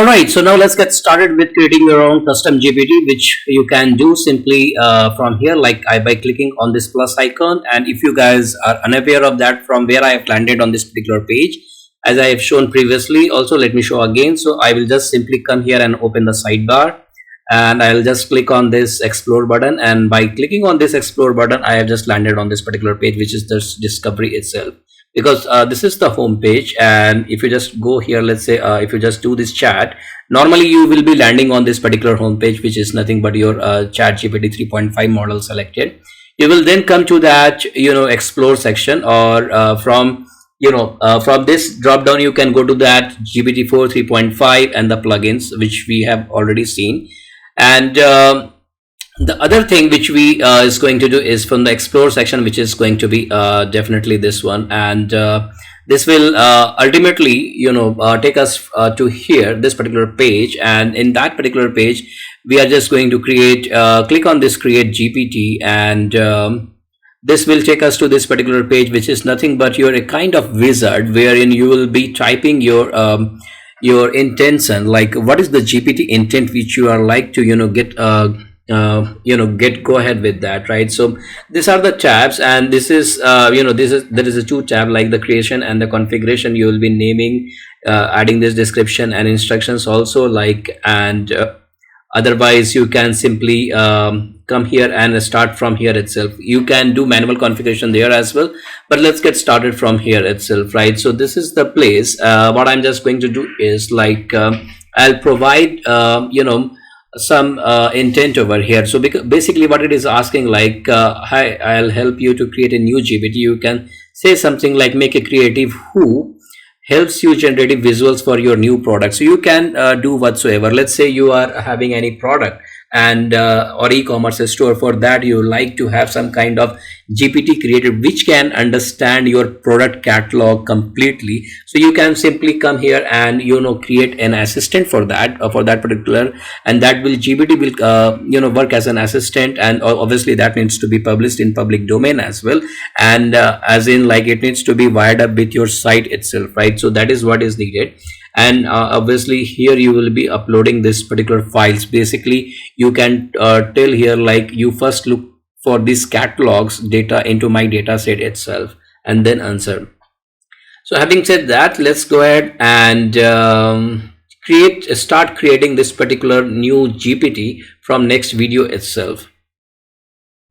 Alright, so now let's get started with creating your own custom GPT, which you can do simply from here, like by clicking on this plus icon. And if you guys are unaware of that, from where I have landed on this particular page, as I have shown previously, also let me show again. So I will just simply come here and open the sidebar, and I'll just click on this explore button. And by clicking on this explore button, I have just landed on this particular page, which is this discovery itself, because this is the home page. And if you just go here, let's say if you just do this chat, normally you will be landing on this particular home page, which is nothing but your ChatGPT 3.5 model selected. You will then come to that explore section, or from this drop down you can go to that GPT-4 3.5 and the plugins which we have already seen. And the other thing which we is going to do is from the explore section, which is going to be definitely this one. And this will ultimately take us to here, this particular page. And in that particular page we are just going to create click on this create GPT. And this will take us to this particular page, which is nothing but a kind of wizard wherein you will be typing your intention, like what is the GPT intent which you are like to get go ahead with that, right? So these are the tabs, and this is there is a two tab, like the creation and the configuration. You will be naming, adding this description and instructions also, like. And otherwise you can simply come here and start from here itself. You can do manual configuration there as well, but let's get started from here itself, right? So this is the place. What I'm just going to do is like I'll provide some intent over here. So basically what it is asking, like hi, I'll help you to create a new GPT. You can say something like make a creative who helps you generate visuals for your new product. So you can do whatsoever. Let's say you are having any product and or e-commerce store. For that you like to have some kind of GPT created which can understand your product catalog completely. So you can simply come here and create an assistant for that particular, and that will GPT will work as an assistant. And obviously that needs to be published in public domain as well, and as in like it needs to be wired up with your site itself, right? So that is what is needed. And obviously here you will be uploading this particular files. Basically you can tell here like you first look for this catalogs data into my data set itself and then answer. So having said that, let's go ahead and start creating this particular new GPT from next video itself.